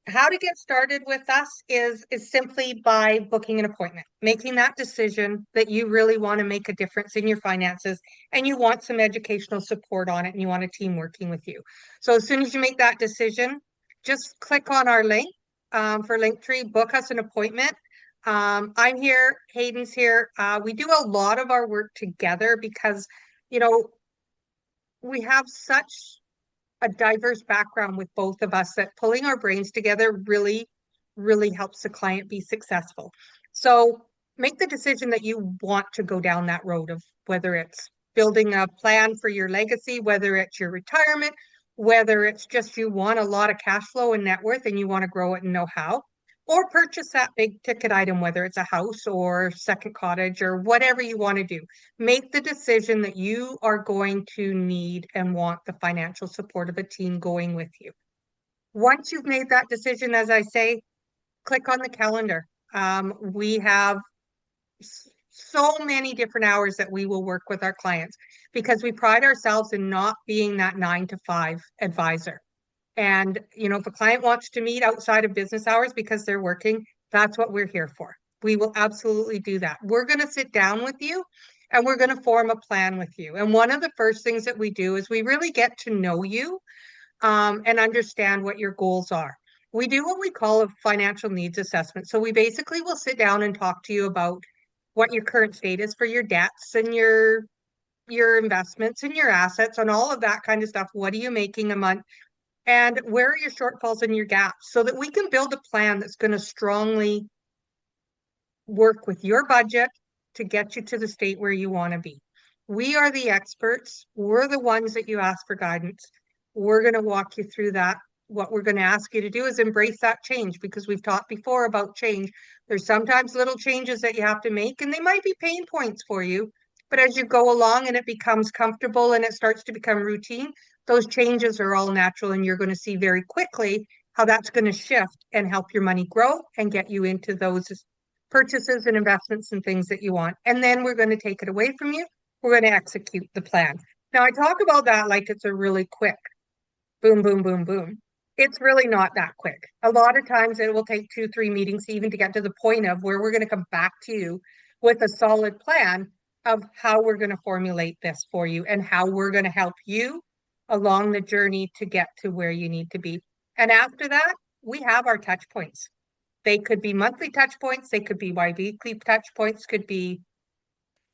How to get started with us is simply by booking an appointment, making that decision that you really want to make a difference in your finances and you want some educational support on it and you want a team working with you. So as soon as you make that decision, just click on our link for Linktree, book us an appointment. I'm here, Hayden's here. We do a lot of our work together because, you know, we have such a diverse background with both of us that pulling our brains together really helps the client be successful. So make the decision that you want to go down that road of whether it's building a plan for your legacy, whether it's your retirement, whether it's just you want a lot of cash flow and net worth and you want to grow it and know how, or purchase that big ticket item, whether it's a house or second cottage or whatever you want to do. Make the decision that you are going to need and want the financial support of a team going with you. Once you've made that decision, as I say, click on the calendar. We have so many different hours that we will work with our clients because we pride ourselves in not being that 9 to 5 advisor. And, you know, if a client wants to meet outside of business hours because they're working, that's what we're here for. We will absolutely do that. We're going to sit down with you and we're going to form a plan with you. And one of the first things that we do is we really get to know you and understand what your goals are. We do what we call a financial needs assessment. So we basically will sit down and talk to you about what your current state is for your debts and your investments and your assets and all of that kind of stuff. What are you making a month? And where are your shortfalls and your gaps so that we can build a plan that's going to strongly work with your budget to get you to the state where you want to be. We are the experts. We're the ones that you ask for guidance. We're going to walk you through that. What we're going to ask you to do is embrace that change because we've talked before about change. There's sometimes little changes that you have to make, and they might be pain points for you. But as you go along and it becomes comfortable and it starts to become routine, those changes are all natural, and you're going to see very quickly how that's going to shift and help your money grow and get you into those purchases and investments and things that you want. And then we're going to take it away from you. We're going to execute the plan. Now, I talk about that like it's a really quick boom, boom, boom, boom. It's really not that quick. A lot of times it will take 2, 3 meetings even to get to the point of where we're going to come back to you with a solid plan of how we're going to formulate this for you and how we're going to help you along the journey to get to where you need to be. And after that, we have our touch points. They could be monthly touch points, they could be bi-weekly touch points, could be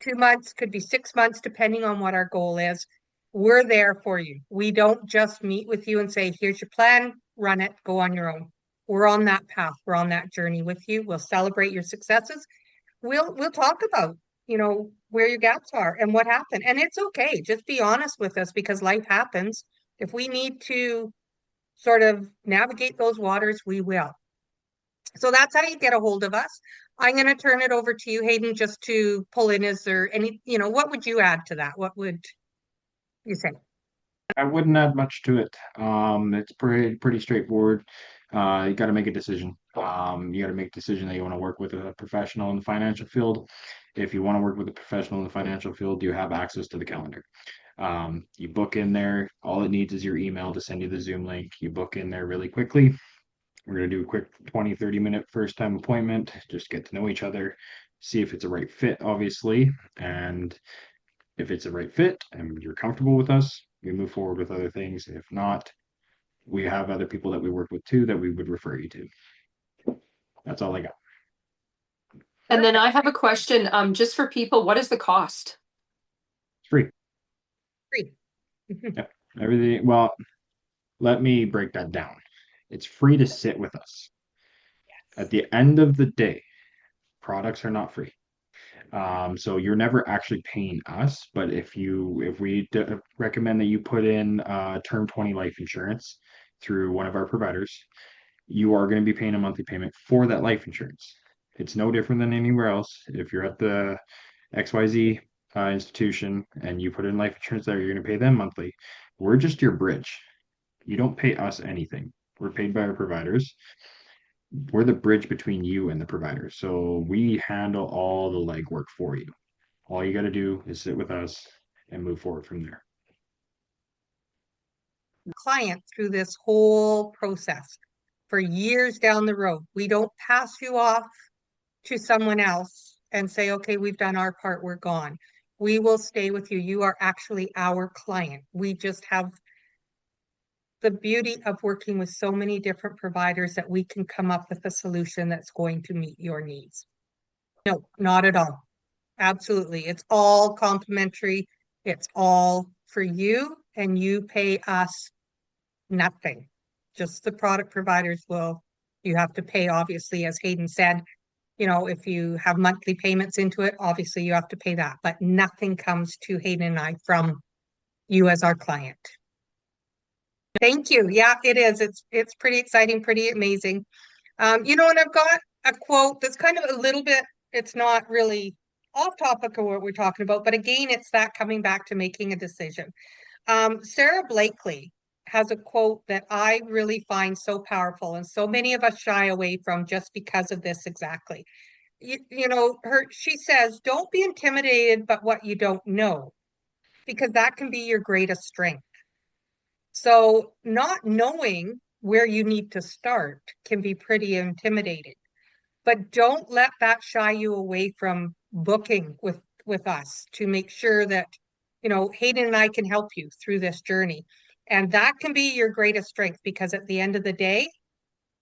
2 months, could be 6 months, depending on what our goal is. We're there for you. We don't just meet with you and say, here's your plan, run it, go on your own. We're on that path. We're on that journey with you. We'll celebrate your successes. We'll talk about, you know, where your gaps are and what happened. And it's okay. Just be honest with us because life happens. If we need to sort of navigate those waters, we will. So that's how you get a hold of us. I'm going to turn it over to you, Hayden, just to pull in. Is there any, you know, what would you add to that? What would you say? I wouldn't add much to it. It's pretty straightforward. You got to make a decision. You got to make a decision that you want to work with a professional in the financial field. If you want to work with a professional in the financial field, you have access to the calendar. You book in there. All it needs is your email to send you the Zoom link. You book in there really quickly. We're going to do a quick 20, 30-minute first time appointment, just get to know each other, see if it's a right fit, obviously. And if it's a right fit and you're comfortable with us, we move forward with other things. If not, we have other people that we work with too that we would refer you to. That's all I got. And then Perfect. I have a question, just for people, what is the cost? It's free. Free. Yeah. Everything. Well, let me break that down. It's free to sit with us. At the end of the day, products are not free. So you're never actually paying us, but if we recommend that you put in term 20 life insurance through one of our providers, you are going to be paying a monthly payment for that life insurance. It's no different than anywhere else. If you're at the XYZ institution and you put in life insurance there, you're going to pay them monthly. We're just your bridge. You don't pay us anything. We're paid by our providers. We're the bridge between you and the provider. So we handle all the legwork for you. All you got to do is sit with us and move forward from there. Client through this whole process. for years down the road. We don't pass you off to someone else and say, okay, we've done our part, we're gone. We will stay with you. You are actually our client. We just have the beauty of working with so many different providers that we can come up with a solution that's going to meet your needs. No, not at all. Absolutely. It's all complimentary. It's all for you, and you pay us nothing. Just the product providers will, you have to pay, obviously, as Hayden said, if you have monthly payments into it, obviously you have to pay that, but nothing comes to Hayden and I from you as our client. Thank you. Yeah, it is. It's pretty exciting, pretty amazing. And I've got a quote that's kind of a little bit, it's not really off topic of what we're talking about, but again, it's that coming back to making a decision. Sarah Blakely has a quote that I really find so powerful, and so many of us shy away from just because of this exactly. She says, don't be intimidated by what you don't know, because that can be your greatest strength. So not knowing where you need to start can be pretty intimidating, but don't let that shy you away from booking with us to make sure that, Hayden and I can help you through this journey. And that can be your greatest strength, because at the end of the day,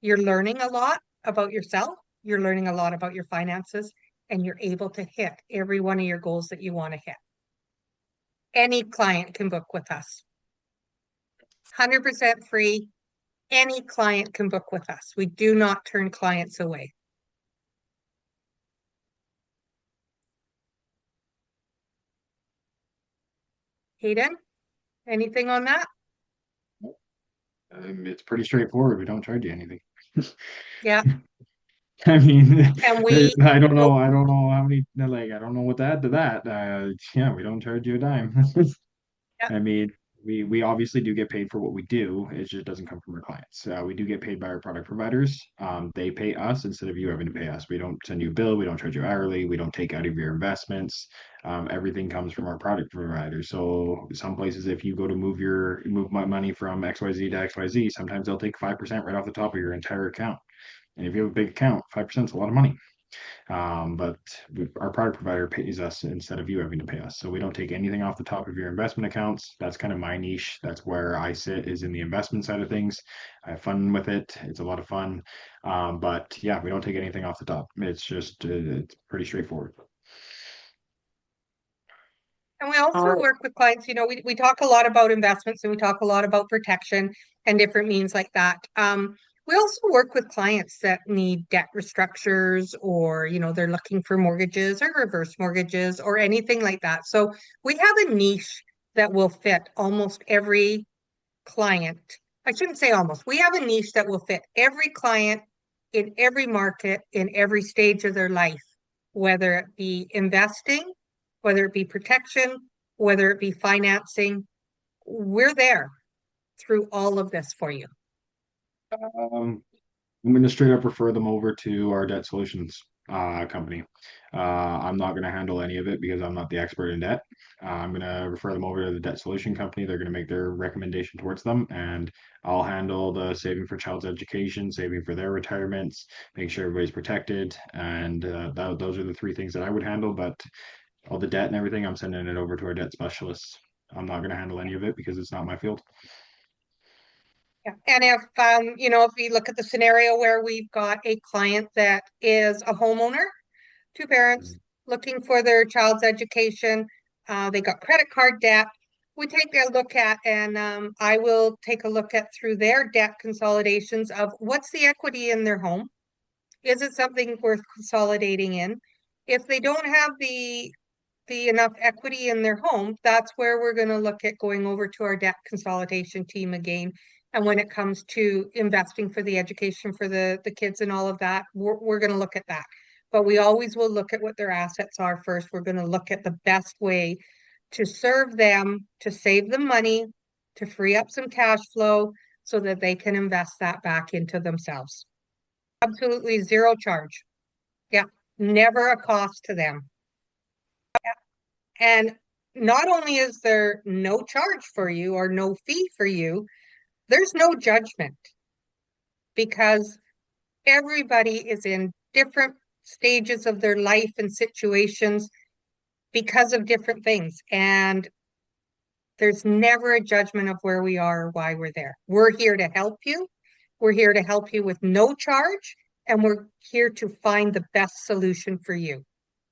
you're learning a lot about yourself, you're learning a lot about your finances, and you're able to hit every one of your goals that you want to hit. Any client can book with us. 100% free. Any client can book with us. We do not turn clients away. Hayden, anything on that? It's pretty straightforward. We don't charge you anything. Yeah. I mean, And we, I don't know. I don't know how many, like, I don't know what to add to that. Yeah, we don't charge you a dime. yeah, I mean, we obviously do get paid for what we do. It just doesn't come from our clients. We do get paid by our product providers. They pay us instead of you having to pay us. We don't send you a bill. We don't charge you hourly. We don't take out of your investments. Everything comes from our product provider. So some places, if you go to move my money from XYZ to XYZ, sometimes they'll take 5% right off the top of your entire account. And if you have a big account, 5% is a lot of money. But our product provider pays us instead of you having to pay us. So we don't take anything off the top of your investment accounts. That's kind of my niche. That's where I sit, is in the investment side of things. I have fun with it. It's a lot of fun. But yeah, we don't take anything off the top. It's just, it's pretty straightforward. and we also All work with clients, we talk a lot about investments, and we talk a lot about protection and different means like that. We also work with clients that need debt restructures, or, they're looking for mortgages or reverse mortgages or anything like that. So we have a niche that will fit almost every client. I shouldn't say almost. We have a niche that will fit every client in every market, in every stage of their life, whether it be investing, whether it be protection, whether it be financing. We're there through all of this for you. Um, I'm going to straight up refer them over to our debt solutions company. I'm not going to handle any of it because I'm not the expert in debt. I'm going to refer them over to the debt solution company. They're going to make their recommendation towards them, and I'll handle the saving for child's education, saving for their retirements, make sure everybody's protected, and those are the three things that I would handle. But all the debt and everything, I'm sending it over to our debt specialists. I'm not going to handle any of it because it's not my field. Yeah. And if we look at the scenario where we've got a client that is a homeowner, two parents looking for their child's education, they got credit card debt. We take a look at, and I will take a look at through their debt consolidations of what's the equity in their home. Is it something worth consolidating in? If they don't have the enough equity in their home, that's where we're going to look at going over to our debt consolidation team again. And when it comes to investing for the education for the kids and all of that, we're going to look at that. But we always will look at what their assets are first. We're going to look at the best way to serve them, to save them money, to free up some cash flow so that they can invest that back into themselves. Absolutely zero charge. Yeah, never a cost to them. And not only is there no charge for you or no fee for you, there's no judgment. because everybody is in different stages of their life and situations because of different things. And there's never a judgment of where we are or why we're there. We're here to help you. We're here to help you with no charge, and we're here to find the best solution for you.